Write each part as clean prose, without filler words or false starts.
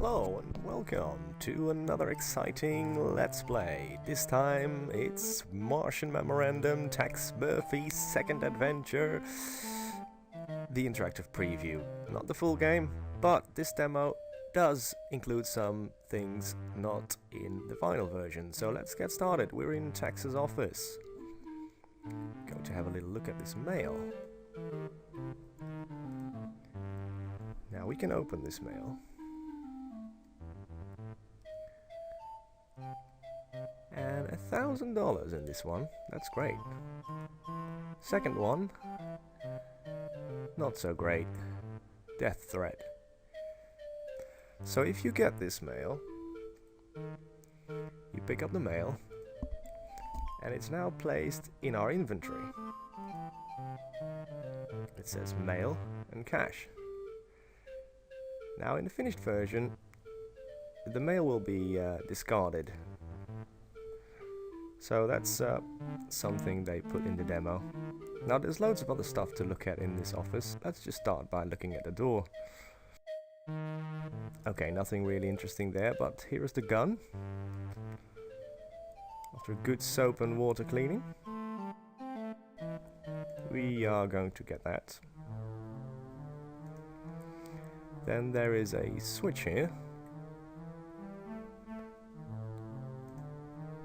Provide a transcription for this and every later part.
Hello and welcome to another exciting Let's Play. This time it's Martian Memorandum, Tex Murphy's second adventure. The interactive preview. Not the full game, but this demo does include some things not in the final version. So let's get started. We're in Tex's office. Going to have a little look at this mail. Now we can open this mail. And $1,000 in this one. That's great. Second one, not so great. Death threat. So if you get this mail, you pick up the mail, and it's now placed in our inventory. It says mail and cash. Now in the finished version, the mail will be discarded. So that's something they put in the demo. Now there's loads of other stuff to look at in this office. Let's just start by looking at the door. Okay, nothing really interesting there, but here is the gun. After a good soap and water cleaning, we are going to get that. Then there is a switch here,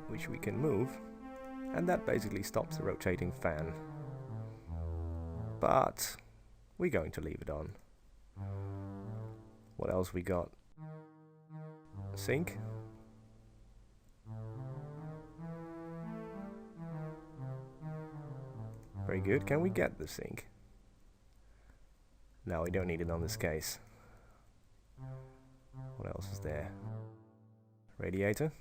which we can move, and that basically stops the rotating fan. But we're going to leave it on. What else we got? Sink. Very good. Can we get the sink? No, we don't need it on this case. What else is there? Radiator.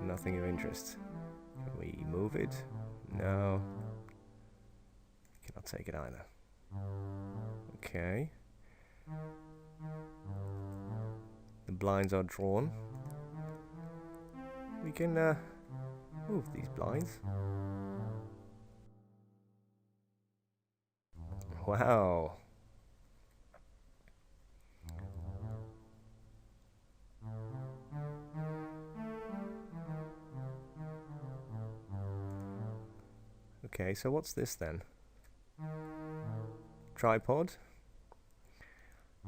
Nothing of interest. Can we move it? No. Cannot take it either. Okay. The blinds are drawn. We can move these blinds. Wow. Okay, so what's this then? Tripod?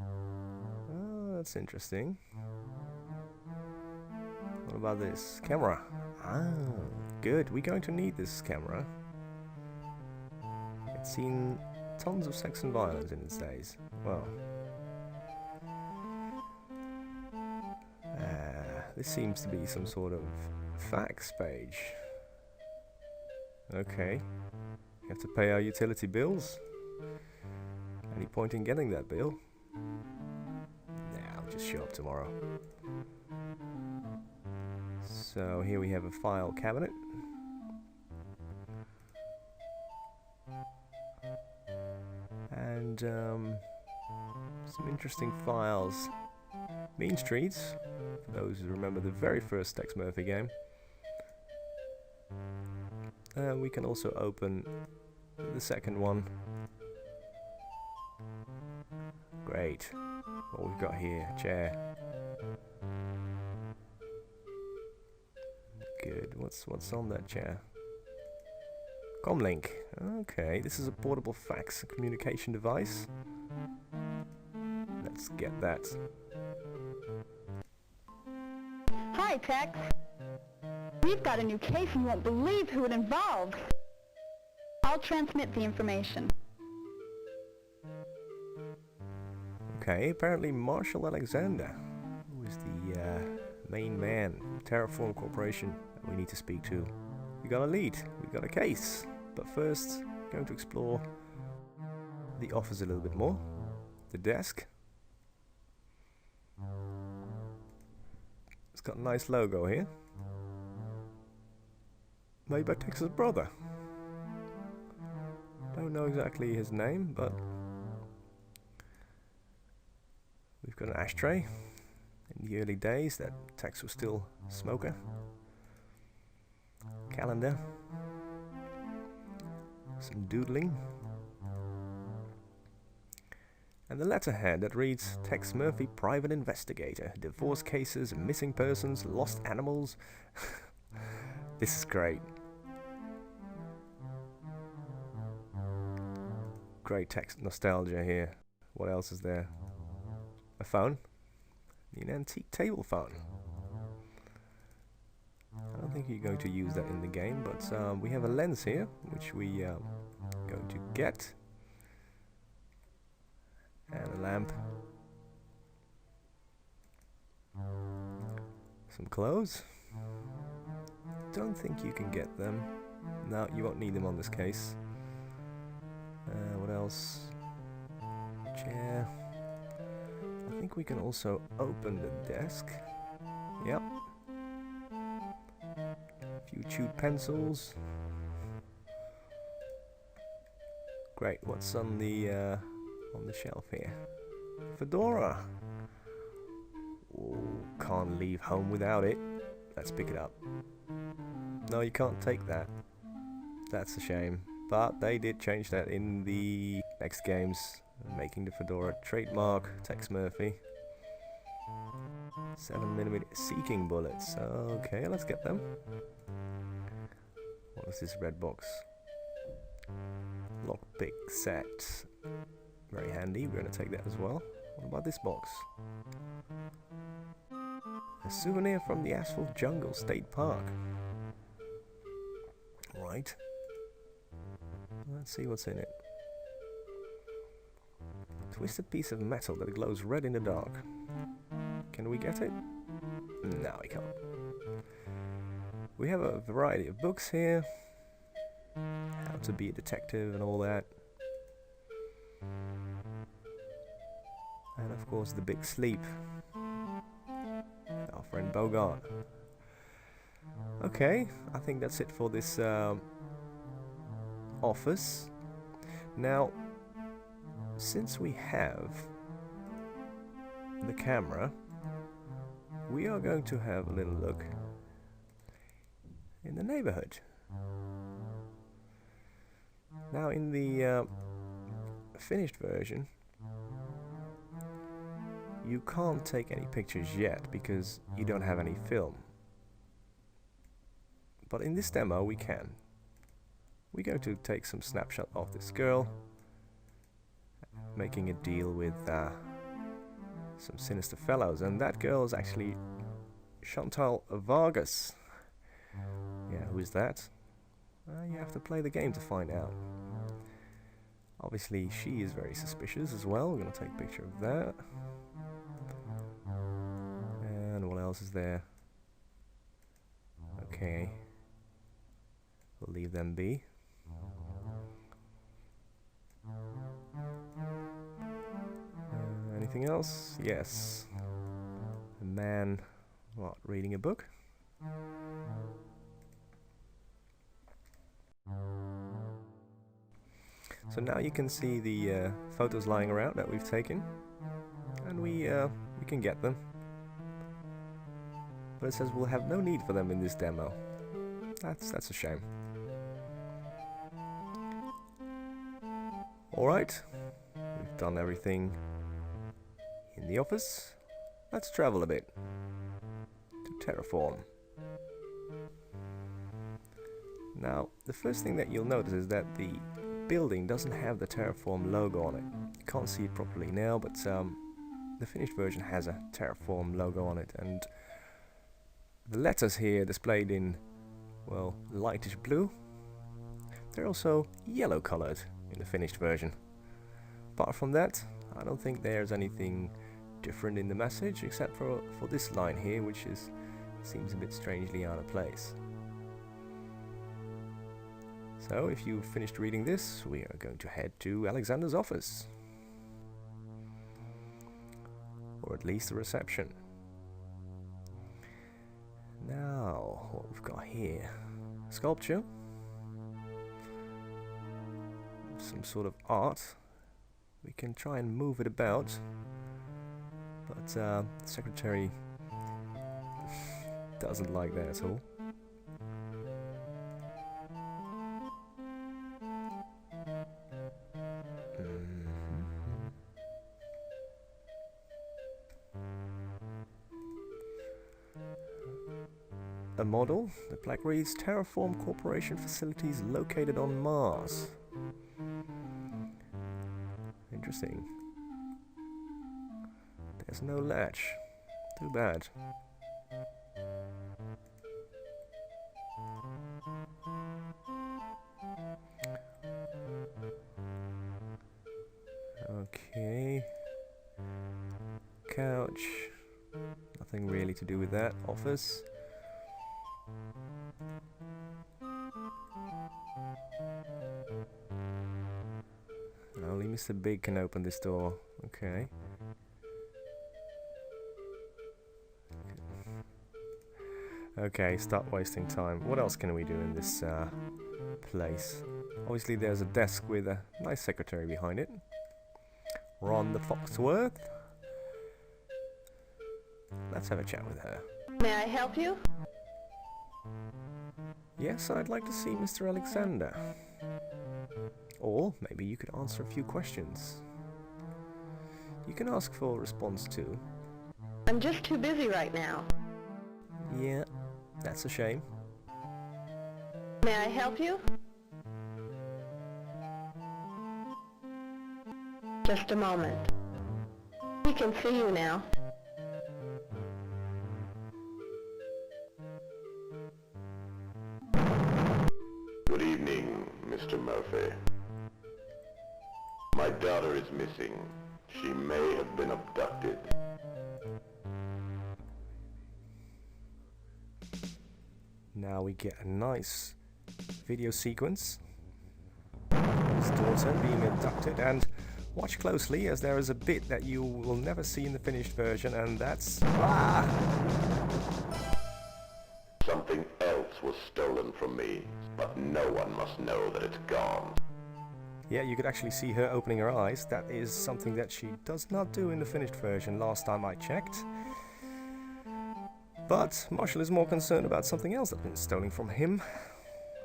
Oh, that's interesting. What about this? Camera. Ah, good. We're going to need this camera. It's seen tons of sex and violence in its days. Well. This seems to be some sort of fax page. Okay. You have to pay our utility bills. Any point in getting that bill? Nah, I'll just show up tomorrow. So here we have a file cabinet. And some interesting files. Mean Streets, for those who remember the very first Tex Murphy game. We can also open the second one. Great. What we've got here, chair. Good. What's on that chair? Comlink. Okay, this is a portable fax communication device. Let's get that. Hi, Tex. We've got a new case and you won't believe who it involves. I'll transmit the information. Okay, apparently Marshall Alexander, who is the main man from Terraform Corporation that we need to speak to. We got a lead, we got a case, but first, going to explore the office a little bit more. The desk. It's got a nice logo here. Made by Tex's brother. Don't know exactly his name, but we've got an ashtray. In the early days that Tex was still a smoker. Calendar. Some doodling. And the letterhead that reads, Tex Murphy, private investigator, divorce cases, missing persons, lost animals. This is great. Great text nostalgia here. What else is there? A phone? An antique table phone. I don't think you're going to use that in the game, but we have a lens here, which we going to get. And a lamp. Some clothes. Don't think you can get them. No, you won't need them on this case. What else? Chair. I think we can also open the desk. Yep. A few chewed pencils. Great. What's on the shelf here? Fedora. Oh, can't leave home without it. Let's pick it up. No, you can't take that. That's a shame. But they did change that in the next games, making the Fedora trademark. Tex Murphy. 7mm seeking bullets. Okay, let's get them. What is this red box? Lockpick set. Very handy. We're going to take that as well. What about this box? A souvenir from the Asphalt Jungle State Park. Right. Let's see what's in it. A twisted piece of metal that glows red in the dark. Can we get it? No, we can't. We have a variety of books here. How to be a detective and all that. And of course the big sleep. Our friend Bogart. Okay, I think that's it for this office. Now, since we have the camera, we are going to have a little look in the neighborhood. Now, in the finished version, you can't take any pictures yet because you don't have any film. But in this demo, we can. We're going to take some snapshot of this girl, making a deal with some sinister fellows, and that girl is actually Chantal Vargas. Yeah, who is that? You have to play the game to find out. Obviously, she is very suspicious as well. We're going to take a picture of that. And what else is there? Okay. We'll leave them be. Anything else? Yes. A man, what, reading a book? So now you can see the photos lying around that we've taken, and we can get them. But it says we'll have no need for them in this demo. That's a shame. Alright, we've done everything in the office. Let's travel a bit to Terraform. Now, the first thing that you'll notice is that the building doesn't have the Terraform logo on it. You can't see it properly now, but the finished version has a Terraform logo on it, and the letters here displayed in, well, lightish blue. They're also yellow colored in the finished version. Apart from that, I don't think there's anything different in the message, except for this line here, which seems a bit strangely out of place. So, if you've finished reading this, we are going to head to Alexander's office. Or at least the reception. Now, what we've got here. Sculpture. Some sort of art. We can try and move it about. But the secretary doesn't like that at all. a model. The plaque reads Terraform Corporation facilities located on Mars. Interesting. There's no latch. Too bad. Okay. Couch. Nothing really to do with that. Office. Only Mr. Big can open this door. Okay. Okay, stop wasting time. What else can we do in this place? Obviously there's a desk with a nice secretary behind it. Ron the Foxworth. Let's have a chat with her. May I help you? Yes, I'd like to see Mr. Alexander. Or maybe you could answer a few questions. You can ask for a response too. I'm just too busy right now. Yeah, that's a shame. May I help you? Just a moment. We can see you now. Good evening, Mr. Murphy. My daughter is missing. She may have been abducted. Now we get a nice video sequence. His daughter being abducted, and watch closely as there is a bit that you will never see in the finished version, and that's... Ah! Something else was stolen from me, but no one must know that it's gone. Yeah, you could actually see her opening her eyes. That is something that she does not do in the finished version last time I checked. But Marshall is more concerned about something else that's been stolen from him.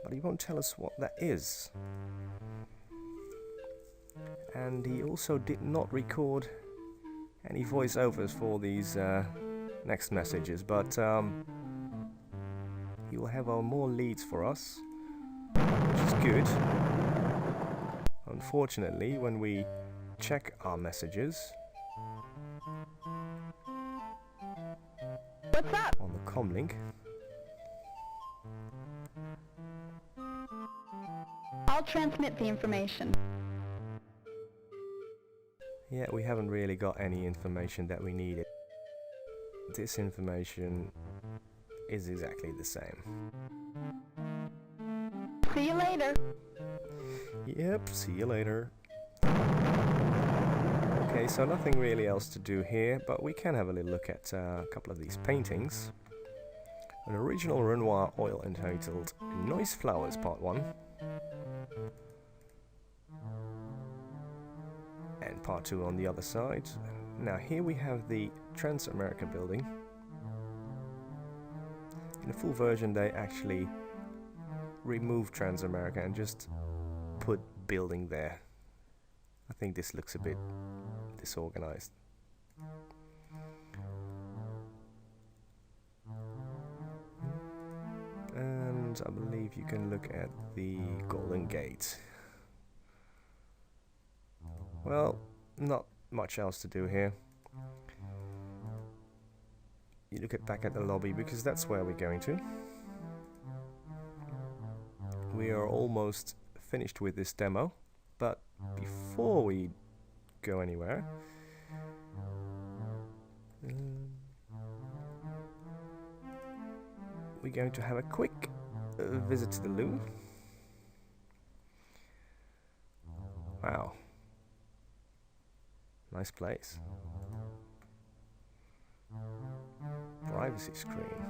But he won't tell us what that is. And he also did not record any voiceovers for these next messages. But he will have more leads for us, which is good. Unfortunately, when we check our messages What's up? on the comlink, I'll transmit the information. yeah, we haven't really got any information that we needed. This information is exactly the same. See you later. Yep, see you later. Okay, so nothing really else to do here, but we can have a little look at a couple of these paintings. An original Renoir oil entitled Noise Flowers Part 1. And Part 2 on the other side. Now here we have the Transamerica building. In the full version they actually removed Transamerica and just put building there. I think this looks a bit disorganized. And I believe you can look at the Golden Gate. Well, not much else to do here. You look back at the lobby because that's where we're going to. We are almost finished with this demo, but before we go anywhere, we're going to have a quick visit to the loo. Wow, nice place. Privacy screen.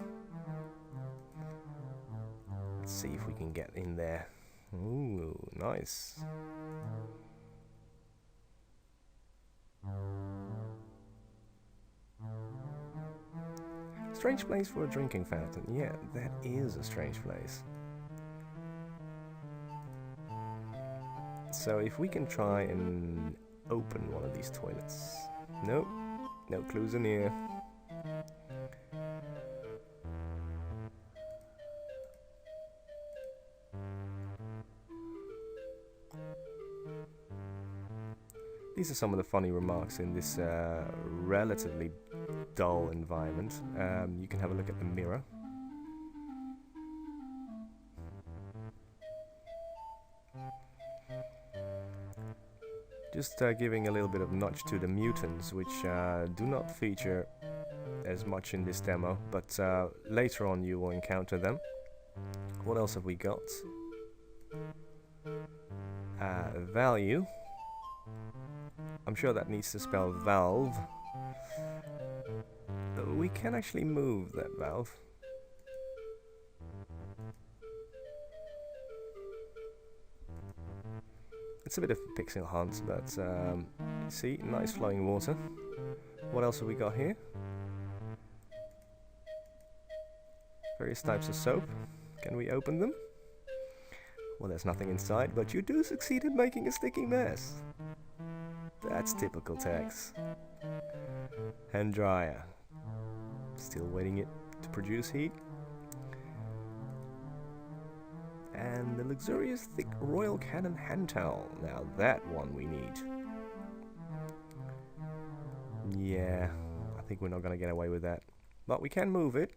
Let's see if we can get in there. Ooh, nice. Strange place for a drinking fountain. Yeah, that is a strange place. So if we can try and open one of these toilets. Nope, no clues in here. these are some of the funny remarks in this relatively dull environment. You can have a look at the mirror. Just giving a little bit of nudge to the mutants, which do not feature as much in this demo, but later on you will encounter them. What else have we got? Value. I'm sure that needs to spell valve. We can actually move that valve. It's a bit of a pixel hunt, but see, nice flowing water. What else have we got here? Various types of soap. Can we open them? Well, there's nothing inside, but you do succeed in making a sticky mess. That's typical Tex. Hand dryer. Still waiting it to produce heat. And the luxurious thick Royal Canon hand towel. Now that one we need. Yeah, I think we're not going to get away with that. But we can move it.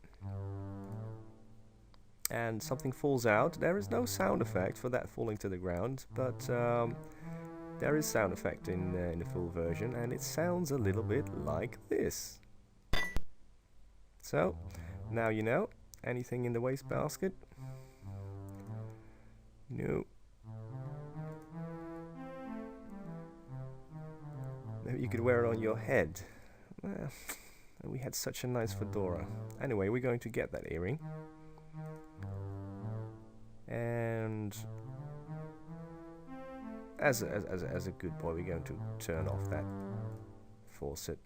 And something falls out. There is no sound effect for that falling to the ground, but there is sound effect in the full version, and it sounds a little bit like this. So, now you know. Anything in the wastebasket? No. Maybe you could wear it on your head. We had such a nice fedora. Anyway, we're going to get that earring. And as a good boy, we're going to turn off that faucet.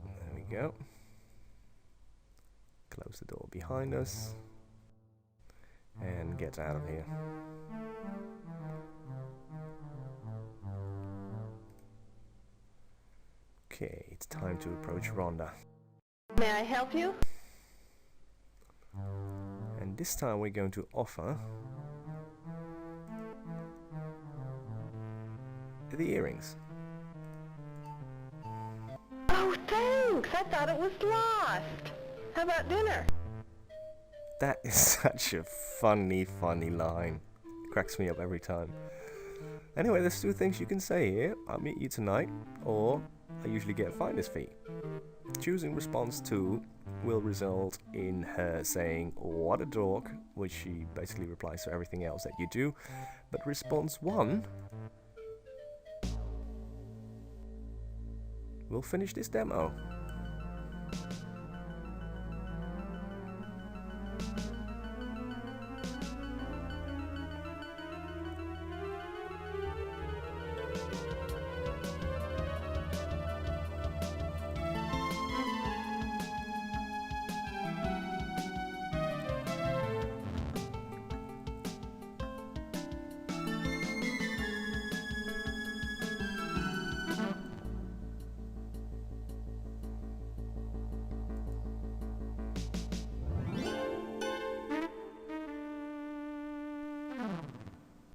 There we go. Close the door behind us. And get out of here. Okay, it's time to approach Rhonda. May I help you? And this time we're going to offer the earrings. Oh, thanks. I thought it was lost. How about dinner? That is such a funny line. Cracks me up every time. Anyway, there's two things you can say here. I'll meet you tonight, or I usually get a finder's fee. Choosing response 2 will result in her saying, "What a dork," which she basically replies to everything else that you do. But response 1 will finish this demo.